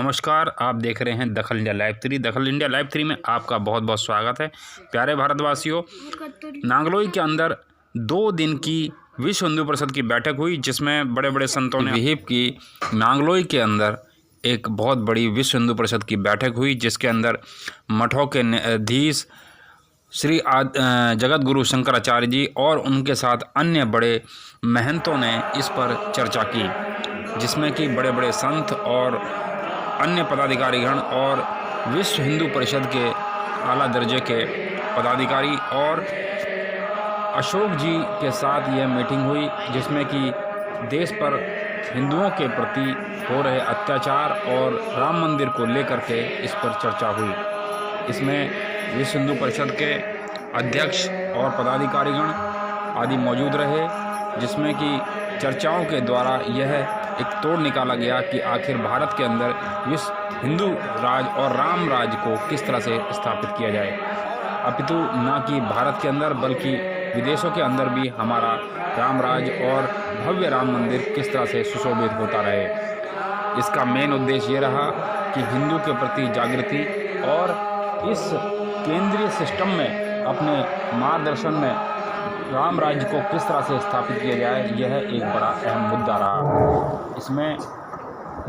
नमस्कार, आप देख रहे हैं दखल इंडिया लाइव 3। दखल इंडिया लाइव 3 में आपका बहुत बहुत स्वागत है। प्यारे भारतवासियों, नांगलोई के अंदर 2 दिन की विश्व हिंदू परिषद की बैठक हुई, जिसमें बड़े बड़े संतों ने विहिप की। नांगलोई के अंदर एक बहुत बड़ी विश्व हिंदू परिषद की बैठक हुई, जिसके अंदर मठों के अधीश श्री जगत गुरु शंकराचार्य जी और उनके साथ अन्य बड़े महंतों ने इस पर चर्चा की, जिसमें कि बड़े बड़े संत और अन्य पदाधिकारीगण और विश्व हिंदू परिषद के आला दर्जे के पदाधिकारी और अशोक जी के साथ यह मीटिंग हुई, जिसमें कि देश पर हिंदुओं के प्रति हो रहे अत्याचार और राम मंदिर को लेकर के इस पर चर्चा हुई। इसमें विश्व हिंदू परिषद के अध्यक्ष और पदाधिकारीगण आदि मौजूद रहे, जिसमें कि चर्चाओं के द्वारा यह एक तोड़ निकाला गया कि आखिर भारत के अंदर विश्व हिंदू राज और राम राज को किस तरह से स्थापित किया जाए, अपितु न कि भारत के अंदर बल्कि विदेशों के अंदर भी हमारा राम राज और भव्य राम मंदिर किस तरह से सुशोभित होता रहे। इसका मेन उद्देश्य ये रहा कि हिंदू के प्रति जागृति और इस केंद्रीय सिस्टम में अपने मार्गदर्शन में राम राज्य को किस तरह से स्थापित किया जाए, यह एक बड़ा अहम मुद्दा रहा। इसमें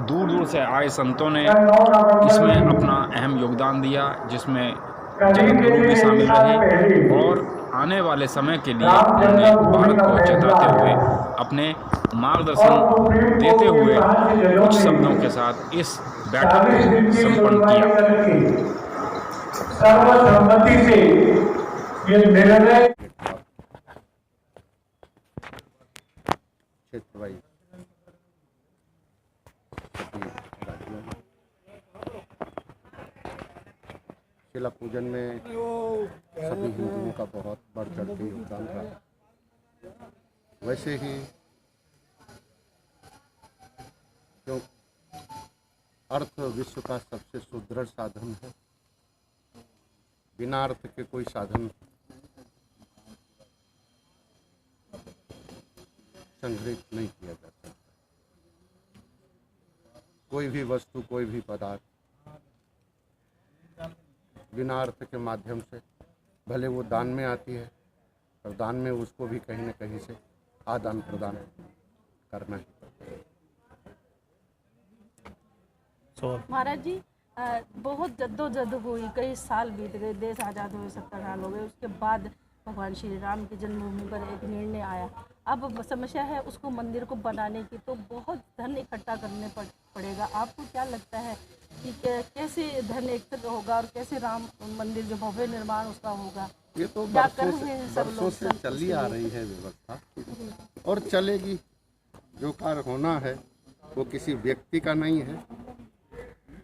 दूर दूर से आए संतों ने इसमें अपना अहम योगदान दिया, जिसमें जगत गुरु भी शामिल रहे और आने वाले समय के लिए उन्होंने भारत को चेताते हुए अपने मार्गदर्शन देते हुए कुछ शब्दों के साथ इस बैठक को संपन्न किया। सर्वसम्मति से ये निर्णय शिला पूजन में सभी हिंदुओं का बहुत बढ़ चढ़ के योगदान रहा। वैसे ही जो अर्थ विश्व का सबसे सुदृढ़ साधन है, बिना अर्थ के कोई साधन संग्रहित नहीं किया जा सकता। कोई भी वस्तु, कोई भी पदार्थ बिना अर्थ के माध्यम से भले वो दान में आती है, और दान में उसको भी कहीं न कहीं से आदान प्रदान करना ही पड़ता है। महाराज जी, बहुत जद्दोजहद हुई, कई साल बीत गए, देश आज़ाद हुए 70 साल हो गए। उसके बाद भगवान श्री राम की जन्मभूमि पर एक निर्णय आया। अब समस्या है उसको मंदिर को बनाने की, तो बहुत धन इकट्ठा करने पड़ेगा। आपको क्या लगता है कि कैसे धन एकत्र होगा और कैसे राम मंदिर जो भव्य निर्माण उसका होगा? ये तो बरसों से चली आ रही है व्यवस्था और चलेगी। जो कार्य होना है वो किसी व्यक्ति का नहीं है,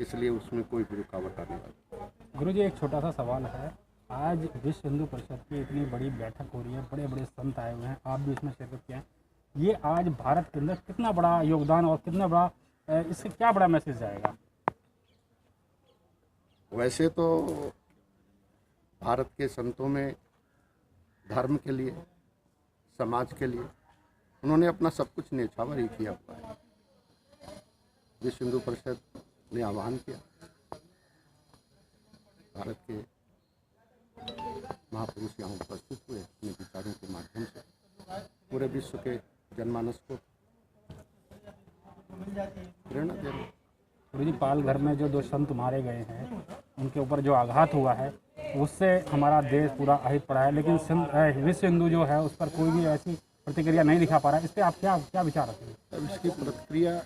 इसलिए उसमें कोई भी रुकावट आने वाली। गुरु जी, एक छोटा सा सवाल है। आज विश्व हिंदू परिषद की इतनी बड़ी बैठक हो रही है, बड़े बड़े संत आए हुए हैं, आप भी इसमें शिरकत किए हैं। ये आज भारत के अंदर कितना बड़ा योगदान और कितना बड़ा, इससे क्या बड़ा मैसेज जाएगा? वैसे तो भारत के संतों में धर्म के लिए, समाज के लिए उन्होंने अपना सब कुछ न्यौछावर ही किया हुआ है। विश्व हिंदू परिषद ने आह्वान किया, भारत के महापुरुष यहाँ उपस्थित हुए, अपने विचारों के माध्यम से पूरे विश्व के जनमानस को प्रेरणा दे रहे। गुरु जी, पाल घर में जो 2 संत मारे गए हैं, उनके ऊपर जो आघात हुआ है, उससे हमारा देश पूरा আহিत पड़ा है, लेकिन विश्व हिंदू जो है उस पर कोई भी ऐसी प्रतिक्रिया नहीं दिखा पा रहा है। इस पर आप क्या विचार रखते हैं? अब इसकी प्रतिक्रिया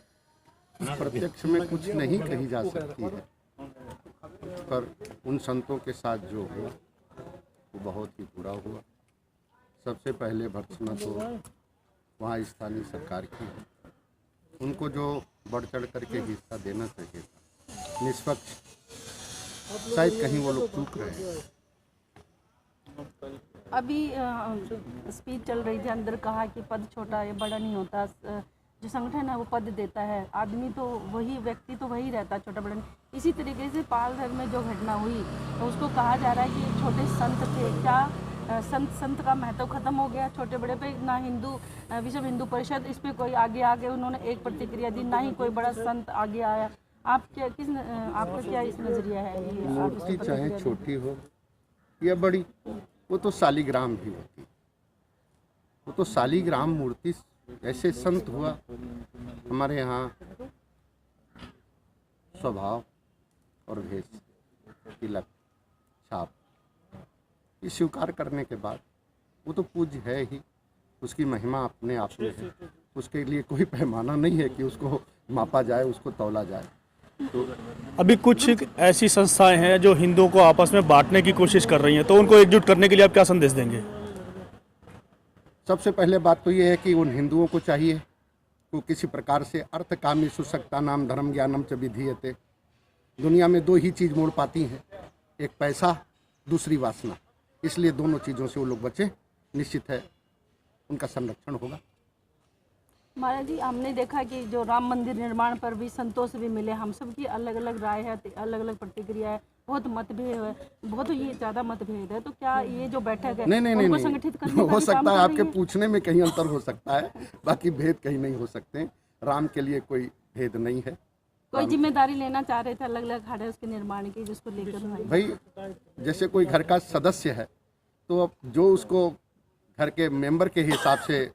प्रत्यक्ष में कुछ नहीं कही जा सकती है, पर उन संतों के साथ जो हुआ वो बहुत ही बुरा हुआ। सबसे पहले भर्त्सना तो वहाँ स्थानीय सरकार की है। उनको जो बढ़ चढ़ करके हिस्सा देना चाहिए था, निष्पक्ष, शायद कहीं वो लोग चूक रहे हैं। अभी स्पीच चल रही थी, अंदर कहा कि पद छोटा या बड़ा नहीं होता, जो संगठन है वो पद देता है, आदमी तो वही, व्यक्ति तो वही रहता, छोटा बड़ा नहीं। इसी तरीके से पालघर में जो घटना हुई, तो उसको कहा जा रहा है कि छोटे संत थे, क्या संत का महत्व खत्म हो गया छोटे बड़े पे? ना विश्व हिंदू परिषद इस पर कोई आगे उन्होंने एक प्रतिक्रिया दी, ना ही कोई बड़ा संत आगे आया। आपका क्या इस नज़रिया है ये? आप इस मूर्ति पर चाहे प्रतिक्रिया दें। छोटी हो या बड़ी, वो तो शालिग्राम भी होती है। वो तो शालिग्राम मूर्ति ऐसे संत हुआ हमारे यहाँ स्वभाव और भेष, तिलक, छाप, ये स्वीकार करने के बाद वो तो पूज्य है ही। उसकी महिमा अपने आप में है, उसके लिए कोई पैमाना नहीं है कि उसको मापा जाए, उसको तौला जाए। तो अभी कुछ ऐसी संस्थाएं हैं जो हिंदुओं को आपस में बांटने की कोशिश कर रही हैं, तो उनको एकजुट करने के लिए आप क्या संदेश देंगे? सबसे पहले बात तो ये है कि उन हिंदुओं को चाहिए वो किसी प्रकार से अर्थ कामी सुशक्ता नाम धर्म ज्ञानम च विधीयते। दुनिया में दो ही चीज़ मोड़ पाती हैं, एक पैसा, दूसरी वासना। इसलिए दोनों चीज़ों से वो लोग बचे, निश्चित है उनका संरक्षण होगा। महाराज जी, हमने देखा कि जो राम मंदिर निर्माण पर भी संतों से भी मिले, हम सब की अलग अलग राय है, अलग अलग प्रतिक्रिया है, बहुत मतभेद है, बहुत ही ज़्यादा मतभेद है। तो क्या ये जो बैठक है नहीं उनको संगठित करने का हो भी काम सकता कर है, रही आपके है? पूछने में कहीं अंतर हो सकता है, बाकी भेद कहीं नहीं हो सकते। राम के लिए कोई भेद नहीं है। कोई जिम्मेदारी लेना चाह रहे थे अलग अलग अखाड़े उसके निर्माण की, जिसको लेकर भाई जैसे कोई घर का सदस्य है तो अब जो उसको घर के मेंबर के हिसाब से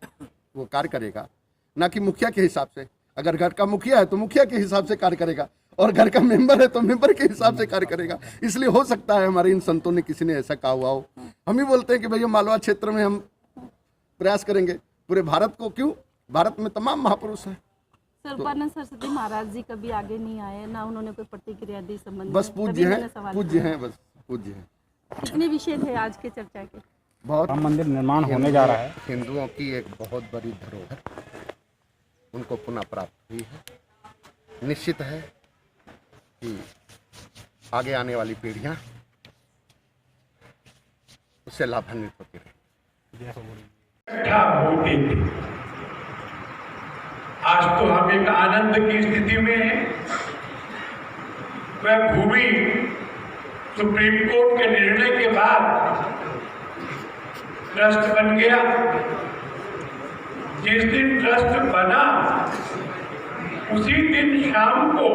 वो कार्य करेगा, ना कि मुखिया के हिसाब से। अगर घर का मुखिया है तो मुखिया के हिसाब से कार्य करेगा, और घर का मेंबर है तो मेंबर के हिसाब से कार्य करेगा। इसलिए हो सकता है हमारे इन संतों ने किसी ने ऐसा कहा हुआ हो। हम ही बोलते हैं कि भैया मालवा क्षेत्र में हम प्रयास करेंगे, पूरे भारत को क्यों, भारत में तमाम महापुरुष हैं। सर्वपानंद सरस्वती महाराज जी कभी आगे नहीं आए, ना उन्होंने कोई प्रतिक्रिया दी संबंध बस में। पूज्य तभी हैं, मैंने सवाल पूज्य किया। हैं, बस पूज्य हैं। कितने विषय थे आज के चर्चा के? बहुत राम मंदिर निर्माण होने जा रहा है। हिंदुओं की एक बहुत बड़ी धरोहर उनको पुनः प्राप्त हुई है। निश्चित है कि आगे आने वाली पीढ़ियां उससे लाभान्वित होती रहेंगी। इकट्ठा होते थे। आज तो हम एक आनंद की स्थिति में हैं। वह भूमि सुप्रीम कोर्ट के निर्णय के बाद ट्रस्ट बन गया। जिस दिन ट्रस्ट बना उसी दिन शाम को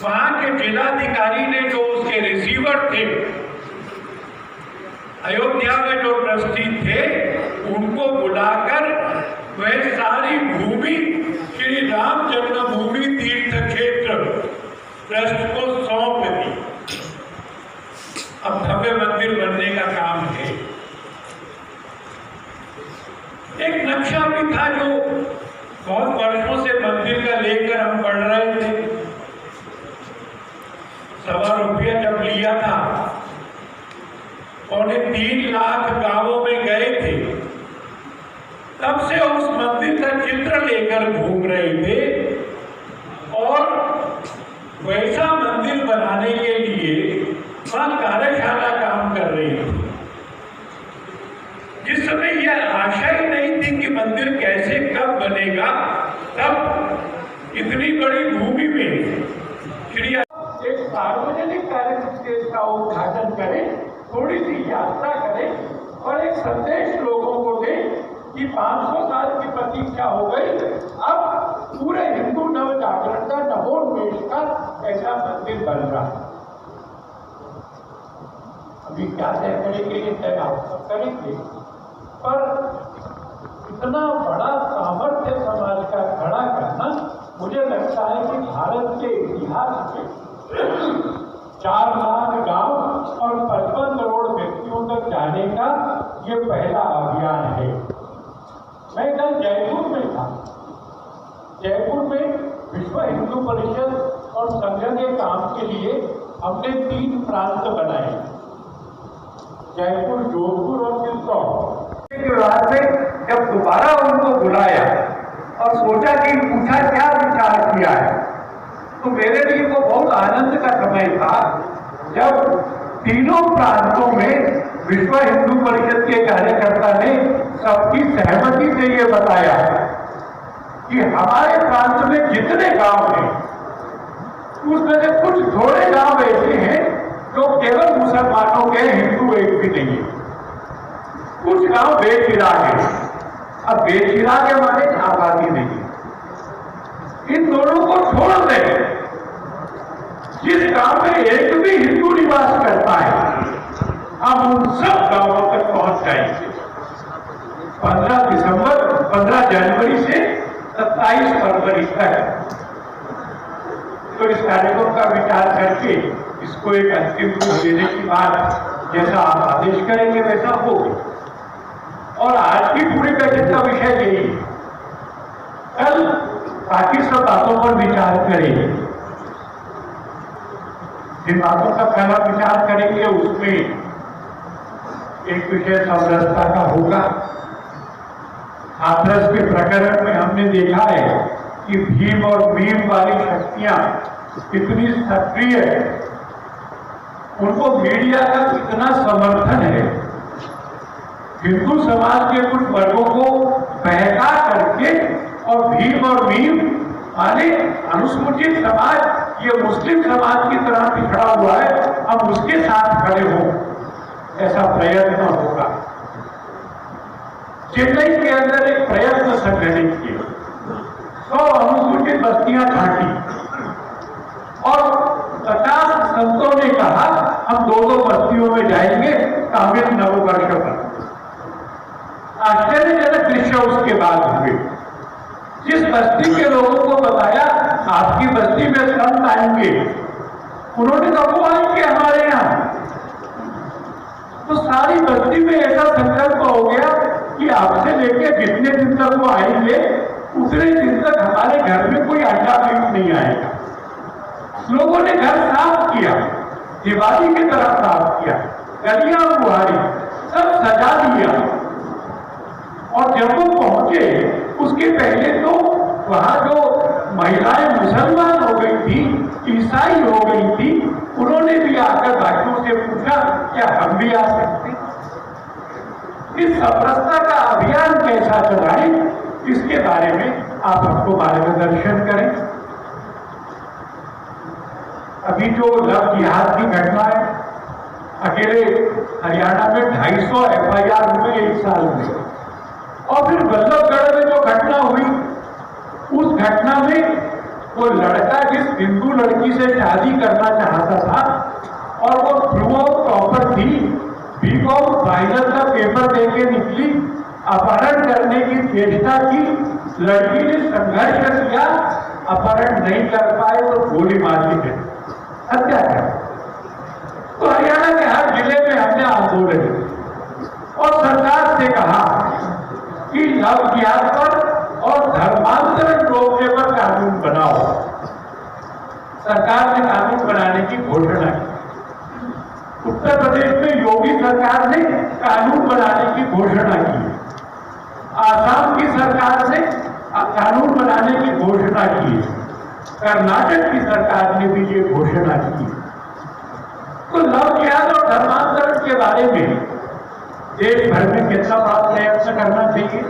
वहां के जिलाधिकारी ने, जो उसके रिसीवर थे, अयोध्या में जो ट्रस्टी थे, उनको बुलाकर वह सारी भूमि श्री राम जन्मभूमि तीर्थ क्षेत्र ट्रस्ट को सौंप दी। अब भव्य मंदिर बनने का काम है। एक नक्शा भी था जो बहुत वर्षों से मंदिर का लेकर हम पढ़ रहे थे। ₹1.25 जब लिया था, 3.25 लाख गांवों में गए थे, तब से उस मंदिर का चित्र लेकर घूम रहे थे और वैसा मंदिर बनाने के लिए वहां कार्यशाला काम कर रही थी। जिस समय यह आशा ही नहीं थी कि मंदिर कैसे कब बनेगा, तब इतनी बड़ी भूमि में श्री एक सार्वजनिक कार्यक्रम का उद्घाटन करें, थोड़ी सी यात्रा करें और एक संदेश लोगों को दें कि 500 साल की प्रतीक्षा हो गई, अब पूरे हिंदू नव जागरण का, नवोन्मेष का ऐसा मंदिर बन रहा है। अभी क्या तय करेंगे, ये तय आप सब करेंगे, पर इतना बड़ा सामर्थ्य समाज का खड़ा करना, मुझे लगता है कि भारत के इतिहास में 4 लाख गांव और 55 करोड़ व्यक्तियों तक जाने का ये पहला अभियान है। मैं कल जयपुर में था। जयपुर में विश्व हिंदू परिषद और संघ के काम के लिए हमने 3 प्रांत बनाए, जयपुर, जोधपुर और चित्तौड़। के बाद में जब दोबारा उनको बुलाया और सोचा कि पूछा क्या विचार किया है, तो मेरे लिए वो बहुत आनंद का समय था जब तीनों प्रांतों में विश्व हिंदू परिषद के कार्यकर्ता ने सबकी सहमति से ये बताया कि हमारे प्रांत में जितने गांव हैं उसमें से कुछ थोड़े गांव ऐसे हैं जो केवल मुसलमानों के, हिंदू एक भी नहीं है। कुछ गांव बेचिराग है। अब बेचिराग के माने आबादी नहीं है। इन दोनों को छोड़ दें जिस गांव में एक भी हिंदू निवास करता है, हम उन सब गांवों तक पहुंच जाएंगे। 15 जनवरी से 27 फरवरी तक तो इस कार्यक्रम का विचार करके इसको एक अंतिम रूप देने की बात जैसा आप आदेश करेंगे वैसा होगा। और आज की पूरी बैठक का विषय यही है। कल बाकी सब बातों पर विचार करेंगे। जिन बातों का पहला विचार करेंगे उसमें एक विषय समरसता का होगा। हाथरस के प्रकरण में हमने देखा है कि भीम और मीम वाली शक्तियां कितनी सक्रिय है, उनको मीडिया का कितना समर्थन है। हिंदू समाज के कुछ वर्गों को बहका करके और भीम और मीम माने अनुसूचित समाज ये मुस्लिम समाज की तरह पिछड़ा हुआ है, हम उसके साथ खड़े हों, ऐसा प्रयत्न होगा। चेन्नई के अंदर एक प्रयत्न संगठित किया, 100 अनुसूचित बस्तियां छांटी और 50 संतों ने कहा हम 2-2 बस्तियों में जाएंगे कामिल नववर्ष पर। आश्चर्यजनक दृश्य उसके बाद हुए। जिस बस्ती के लोगों को बताया आपकी बस्ती में संत आएंगे, उन्होंने कहा वो आएंगे हमारे यहाँ। तो सारी बस्ती में ऐसा संकल्प हो गया कि आपसे लेके जितने दिन तक वो आएंगे उतने दिन तक हमारे घर में कोई अंडा मीट नहीं आएगा। लोगों ने घर साफ किया, दिवाली की तरह साफ किया, गलियां बुहारी, सब सजा दिया। और जब वो पहुंचे उसके पहले तो वहां जो महिलाएं मुसलमान हो गई थी, ईसाई हो गई थी, उन्होंने भी आकर बाकियों से पूछा क्या हम भी आ सकते। इस समरसता का अभियान कैसा चलाएं, इसके बारे में आप हमको मार्गदर्शन करें। अभी जो लव जिहाद की घटना है, अकेले हरियाणा में 250 FIR हुए 1 साल में। और फिर बल्लभगढ़ में जो घटना हुई, उस घटना में वो लड़का जिस हिंदू लड़की से शादी करना चाहता था और वो थ्रू आउट टॉपर थी, बीकॉम फाइनल का पेपर देके निकली, अपहरण करने की चेष्टा की, लड़की ने संघर्ष किया, अपहरण नहीं कर पाए तो गोली मार दी गई, हत्या कर। तो हरियाणा के हर जिले में हमने आंदोलन और सरकार से कहा कि लव जिहाद पर और धर्मांतरण रोकने पर कानून बनाओ। सरकार ने कानून बनाने की घोषणा की। उत्तर प्रदेश में योगी सरकार ने कानून बनाने की घोषणा की। आसाम की सरकार ने कानून बनाने की घोषणा की। कर्नाटक की सरकार ने भी ये घोषणा की। तो लव जिहाद और धर्मांतरण के बारे में देश भर में कितना बड़ा प्रयत्न करना चाहिए।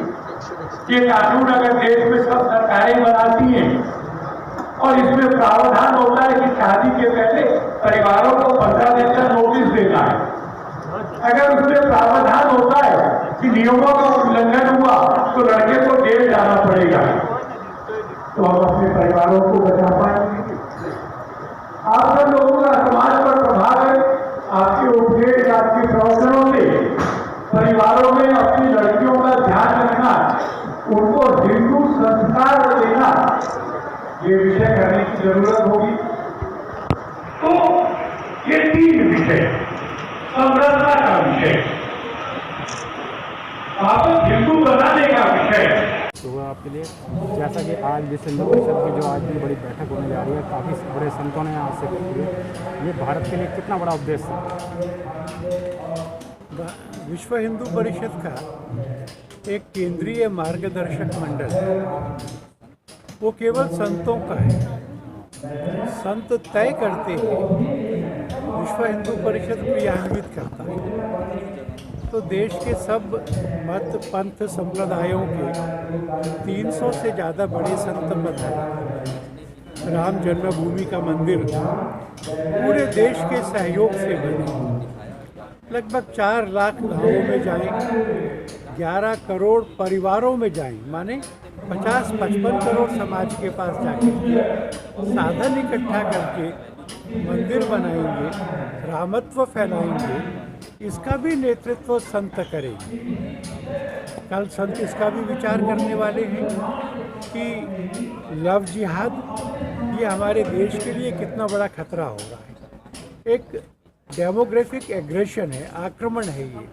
ये कानून अगर देश में सब सरकारें बनाती हैं और इसमें प्रावधान होता है कि शादी के पहले परिवारों को 15 दिन का नोटिस देना है, अगर उसमें प्रावधान होता है कि नियमों का उल्लंघन हुआ तो लड़के को जेल जाना पड़ेगा, तो हम अपने परिवारों को बचा पाएंगे। आप सब लोगों का समाज पर प्रभाव है, आपके उपदेश आपके प्रवचनों से परिवारों में अपनी लड़कियों का ध्यान रखना, उनको हिंदू संस्कार देना, ये विषय करने की जरूरत होगी। तो ये 3 विषय, समरसता का विषय, वापस हिंदू बनाने का विषय। तो आपके लिए जैसा कि आज विश्व हिंदू परिषद की जो आज भी बड़ी बैठक होने जा रही है, काफ़ी बड़े संतों ने आज से की है, ये भारत के लिए कितना बड़ा उद्देश्य है? विश्व हिंदू परिषद का एक केंद्रीय मार्गदर्शक मंडल वो केवल संतों का है। संत तय करते हैं, विश्व हिंदू परिषद क्रियान्वित करता है। तो देश के सब मत पंथ संप्रदायों के 300 से ज़्यादा बड़े संत बताए। राम जन्मभूमि का मंदिर पूरे देश के सहयोग से बने, लगभग 4 लाख गाँवों में जाएं, 11 करोड़ परिवारों में जाएं, माने 50-55 करोड़ समाज के पास जाके साधन इकट्ठा करके मंदिर बनाएंगे, रामत्व फैलाएंगे, इसका भी नेतृत्व संत करेंगे। कल संत इसका भी विचार करने वाले हैं कि लव जिहाद ये हमारे देश के लिए कितना बड़ा खतरा हो रहा है। एक डेमोग्राफिक एग्रेशन है, आक्रमण है ये।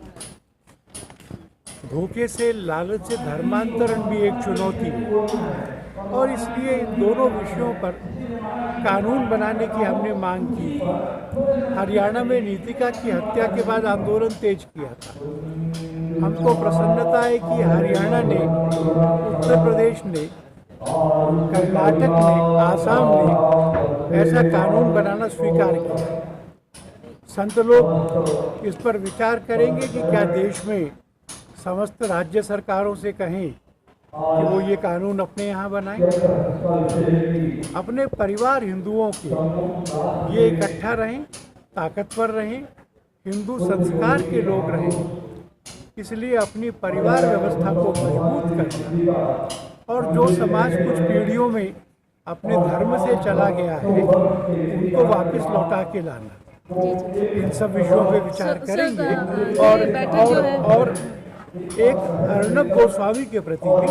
धोखे से, लालच से धर्मांतरण भी एक चुनौती है और इसलिए इन दोनों विषयों पर कानून बनाने की हमने मांग की थी। हरियाणा में नीतिका की हत्या के बाद आंदोलन तेज किया था। हमको प्रसन्नता है कि हरियाणा ने, उत्तर प्रदेश ने, कर्नाटक ने, आसाम ने ऐसा कानून बनाना स्वीकार किया। संत लोग इस पर विचार करेंगे कि क्या देश में समस्त राज्य सरकारों से कहें कि वो ये कानून अपने यहाँ बनाएं। अपने परिवार हिंदुओं के ये इकट्ठा रहें, ताकतवर रहें, हिंदू संस्कार के लोग रहें। इसलिए अपनी परिवार व्यवस्था को मजबूत करना और जो समाज कुछ पीढ़ियों में अपने धर्म से चला गया है उनको वापस लौटा के लाना, इन सब विषयों पे विचार करेंगे। और एक अर्णब गोस्वामी के प्रति भी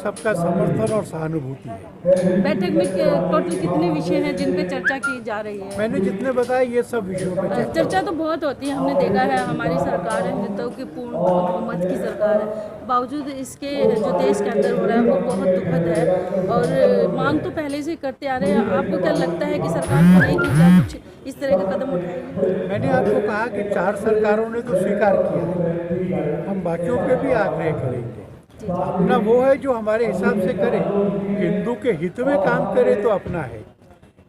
सबका समर्थन और सहानुभूति है। बैठक में टोटल कितने विषय हैं जिन पे चर्चा की जा रही है? मैंने जितने बताए ये सब विषयों पे चर्चा तो बहुत होती है। हमने देखा है हमारी सरकार है हिंदुत्व की पूर्ण बहुमत की सरकार है, बावजूद इसके जो देश के अंदर हो रहा है वो बहुत दुखद है और मांग तो पहले से करते आ रहे हैं। आपको क्या लगता है कि सरकार करेगी क्या कुछ इस तरह का कदम उठाएगी? मैंने आपको कहा कि 4 सरकारों ने तो स्वीकार किया है, हम बाकियों पे भी आग्रह करेंगे। अपना वो है जो हमारे हिसाब से करे, हिंदू के हित में काम करे तो अपना है,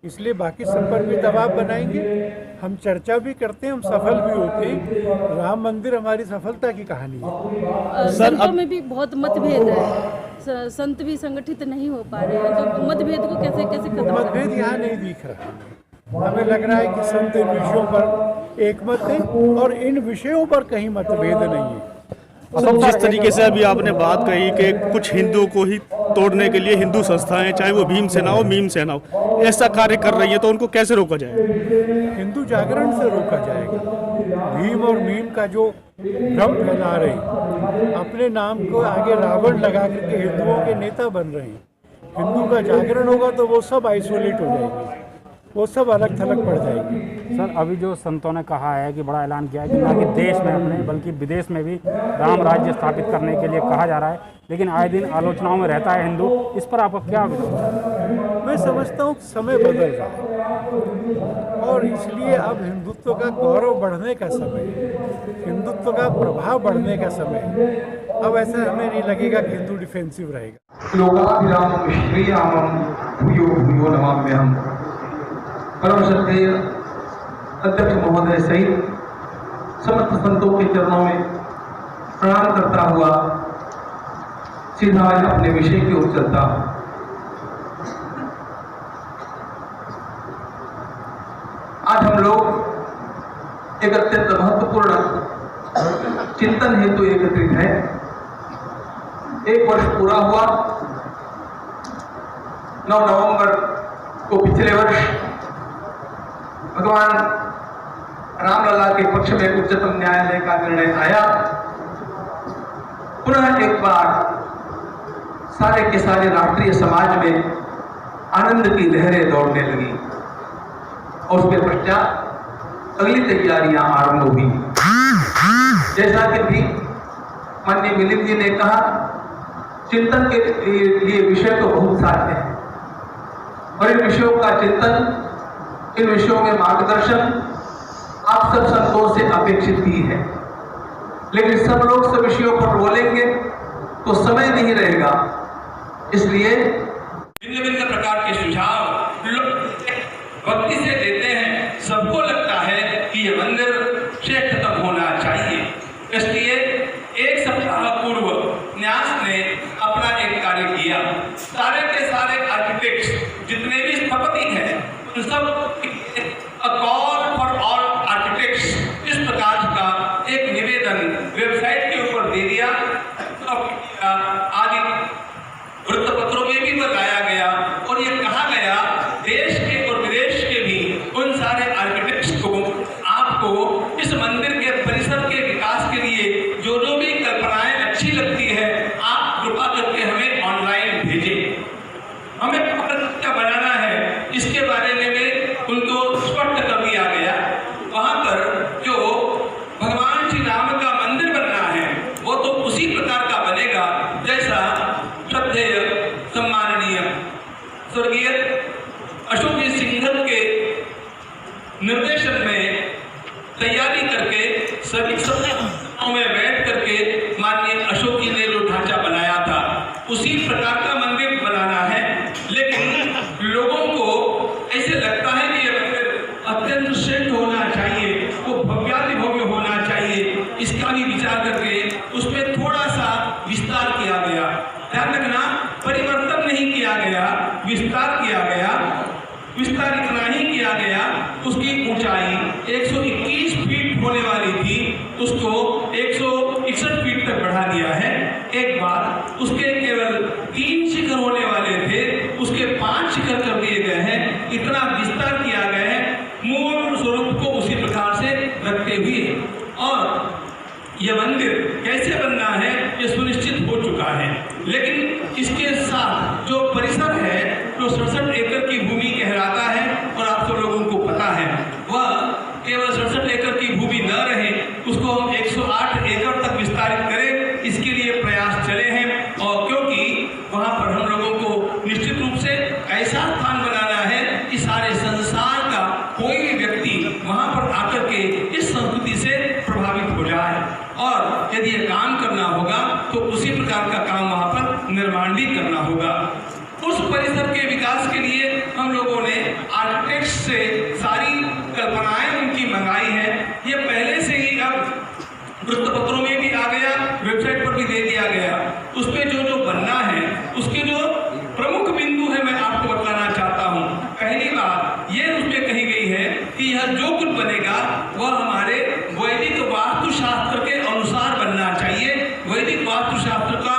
इसलिए बाकी सब पर भी दबाव बनाएंगे। हम चर्चा भी करते हैं, हम सफल भी होते हैं। राम मंदिर हमारी सफलता की कहानी है। संतों में भी बहुत मतभेद है, संत भी संगठित नहीं हो पा रहे हैं, तो मतभेद को कैसे खत्म? मतभेद यहाँ नहीं दिख रहा है। हमें लग रहा है कि संत इन विषयों पर एकमत है और इन विषयों पर कहीं मतभेद नहीं है। जिस तरीके से अभी आपने बात कही कि कुछ हिंदुओं को ही तोड़ने के लिए हिंदू संस्थाएं, चाहे वो भीम सेना हो, मीम सेना हो, ऐसा कार्य कर रही है, तो उनको कैसे रोका जाए? हिंदू जागरण से रोका जाएगा। भीम और मीम का जो भ्रम फैला रहे, अपने नाम को आगे रावण लगा करके हिंदुओं के नेता बन रहे हैं। हिंदू का जागरण होगा तो वो सब आइसोलेट हो जाएंगे, वो सब अलग थलग पड़ जाएगी। सर, अभी जो संतों ने कहा है कि बड़ा ऐलान किया है कि ना कि देश में अपने बल्कि विदेश में भी राम राज्य स्थापित करने के लिए कहा जा रहा है, लेकिन आए दिन आलोचनाओं में रहता है हिंदू। इस पर आपका क्या विचार? मैं समझता हूँ समय बदल रहा है और इसलिए अब हिंदुत्व का गौरव बढ़ने का समय है, हिंदुत्व का प्रभाव बढ़ने का समय है। अब ऐसा हमें नहीं लगेगा कि हिंदू डिफेंसिव रहेगा। लोकाभिरामं श्रीरामं भूयो भूयो नमाम्यहम्। परम श्रद्धेय अध्यक्ष महोदय सहित समस्त संतों के चरणों में प्रणाम करता हुआ सीधा अपने विषय की ओर चलता हूं। आज हम लोग एक अत्यंत महत्वपूर्ण चिंतन हेतु एकत्रित है। 1 वर्ष पूरा हुआ। 9 नवंबर को पिछले वर्ष भगवान रामलला के पक्ष में उच्चतम न्यायालय का निर्णय आया। पुनः एक बार सारे के सारे राष्ट्रीय समाज में आनंद की लहरें दौड़ने लगी और उसके पश्चात अगली तैयारियां आरंभ हुई। जैसा कि भी माननीय मिलिंद जी ने कहा, चिंतन के लिए विषय तो बहुत सारे हैं और इन विषयों का चिंतन, इन विषयों में मार्गदर्शन आप सब संतों से अपेक्षित ही है। लेकिन सब लोग सब विषयों पर बोलेंगे तो समय नहीं रहेगा, इसलिए भिन्न भिन्न प्रकार के सुझाव भक्ति से देते हैं। सबको लगता है कि ये मंदिर से खत्म होना चाहिए, इसलिए 1 सप्ताह पूर्व न्यास ने अपना एक कार्य किया। सारे के सारे आर्किटेक्ट्स जितने भी स्थपति हैं उन सब कॉल फॉर ऑल आर्किटेक्ट्स इस प्रकार का एक निवेदन वेबसाइट के ऊपर दे दिया। आदि वृत्तपत्रों में भी बताया गया और ये कहा गया देश के और विदेश के भी उन सारे निर्देशन में तैयारी करके सभी सभाओं में बैठ करके माननीय अशोक जी ने जो ढांचा बनाया था उसी प्रकार का मंदिर बनाना है। लेकिन लोगों को ऐसे लगता है कि ये मंदिर अत्यंत श्रेष्ठ होना चाहिए, वो भव्याति भव्य होना चाहिए, इसका भी विचार करके उसमें थोड़ा सा विस्तार किया गया। ध्यान रखना, परिवर्तन नहीं किया गया, विस्तार किया गया। विस्तार इतना ही किया गया, उसकी ऊंचाई 121 फीट होने वाली थी, उसको 161 फीट तक बढ़ा दिया है। एक बार उसके केवल 3 शिखर होने वाले थे, उसके 5 शिखर कर दिए गए हैं। इतना विस्तार किया गया है मूल स्वरूप को उसी प्रकार से रखते हुए। और यह मंदिर कैसे बनना है ये सुनिश्चित हो चुका है। लेकिन इसके साथ जो परिसर है, जो 67 एकड़ की भूमि कहलाता है और आप सब लोगों को पता है, वह केवल 67 एकड़ की भूमि न रहे, उसको हम 108 एकड़ तक विस्तारित करें, इसके लिए प्रयास चले हैं। और क्योंकि वहाँ पर हम लोगों को निश्चित रूप से ऐसा स्थान बनाना है कि सारे संसार का कोई भी व्यक्ति वहाँ पर आकर के इस संस्कृति से प्रभावित हो जाए। और यदि ये काम करना होगा तो उसी प्रकार का काम वहाँ पर निर्माण भी करना होगा। उस परिसर के विकास के लिए हम लोगों ने आर्किटेक्ट्स से सारी कल्पनाएं उनकी मंगाई है। ये पहले से ही अब वृत्तपत्रों में भी आ गया, वेबसाइट पर भी दे दिया गया। उसमें जो जो बनना है उसके जो प्रमुख बिंदु है मैं आपको बताना चाहता हूँ। पहली बात ये उसमें कही गई है कि यह जो कुछ बनेगा वह हमारे वैदिक वास्तुशास्त्र के अनुसार बनना चाहिए। वैदिक वास्तुशास्त्र का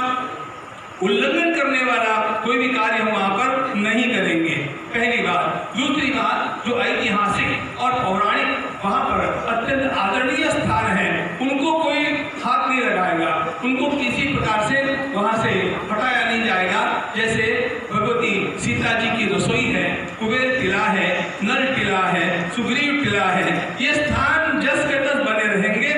उल्लंघन करने वाला कोई भी कार्य हम वहाँ पर नहीं करेंगे, पहली बात। दूसरी बात, जो ऐतिहासिक और पौराणिक वहाँ पर अत्यंत आदरणीय स्थान है, उनको कोई हाथ नहीं लगाएगा, उनको किसी प्रकार से वहाँ से हटाया नहीं जाएगा। जैसे भगवती सीता जी की रसोई है, कुबेर टिला है, नल टिला है, सुग्रीव टिला है, ये स्थान जस के तस बने रहेंगे।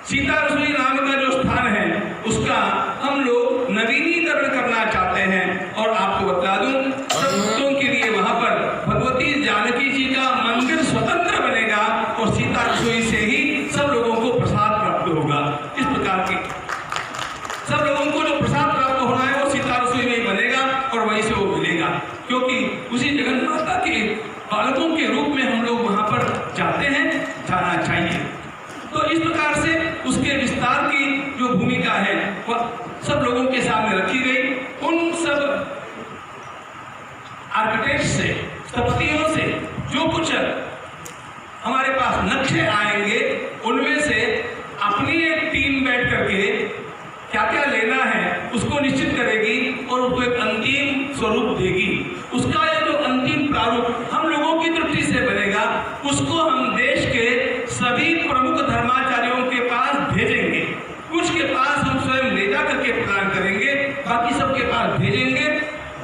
सीता रसोई नाम का जो स्थान है उसका हम लोग नवीनीकरण करना चाहते हैं। और आपको बता दूं, भक्तों के लिए वहां पर भगवती जानकी जी का मंदिर स्वतंत्र बनेगा और सीता रसोई से ही सब लोगों को प्रसाद प्राप्त होगा। इस प्रकार की सब लोगों को जो प्रसाद प्राप्त होना है वो सीता रसोई में ही बनेगा और वहीं से वो मिलेगा, क्योंकि उसी जगन्नाथ माता के बालकों के रूप में हम लोग वहां पर जाते हैं, जाना चाहिए। तो इस प्रकार से उसके विस्तार की जो भूमिका है वह सब लोगों के सामने रखी गई। उन सब आर्किटेक्ट से, स्थपतियों से जो कुछ हमारे पास नक्शे आएंगे उनमें से अपनी एक टीम बैठ करके क्या क्या लेना है उसको निश्चित करेगी और उसको एक अंतिम स्वरूप देगी। उसका ये जो अंतिम प्रारूप हम लोगों की दृष्टि से बनेगा, उसको हम देश के सभी प्रमुख धर्माचार्यों के पास भेजेंगे। कुछ के पास हम स्वयं ले जा करके प्रदान करेंगे, बाकी सबके पास भेजेंगे।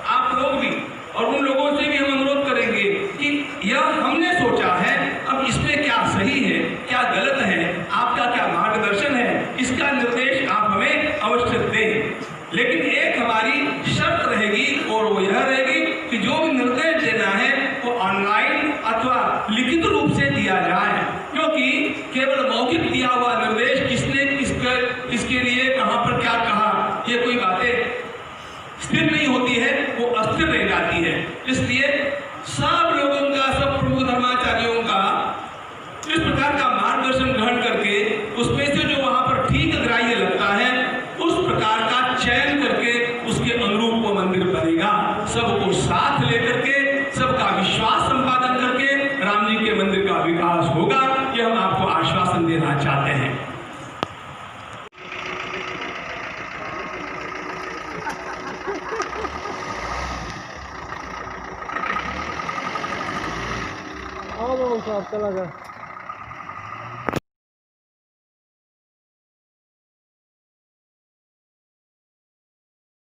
आप लोग भी और उन लोगों से भी हम अनुरोध करेंगे कि यह हमने सोचा है, अब इसमें क्या सही है, क्या गलत है, आपका क्या मार्गदर्शन है, इसका निर्देश आप हमें अवश्य दें। लेकिन एक हमारी शर्त रहेगी और वो यह रहेगी कि जो भी निर्देश देना है वो ऑनलाइन अथवा लिखित रूप से दिया जाए, क्योंकि केवल मौखिक दिया हुआ निर्देश किसने इसके लिए कहाँ पर क्या कहा, ये कोई बातें स्थिर नहीं होती है, वो अस्थिर रह जाती है। इसलिए सब लोगों का, सब प्रमुख धर्माचार्यों का इस प्रकार का मार्गदर्शन ग्रहण करके उसमें से जो वहाँ पर ठीक ग्राह्य लगता है उस प्रकार का चयन करके उसके अनुरूप वो मंदिर बनेगा। सबको साथ लेकर के, सबका विश्वास संपादन करके राम जी के मंदिर का विकास होगा, यह हम आपको आश्वासन देना चाहते हैं। चला गया।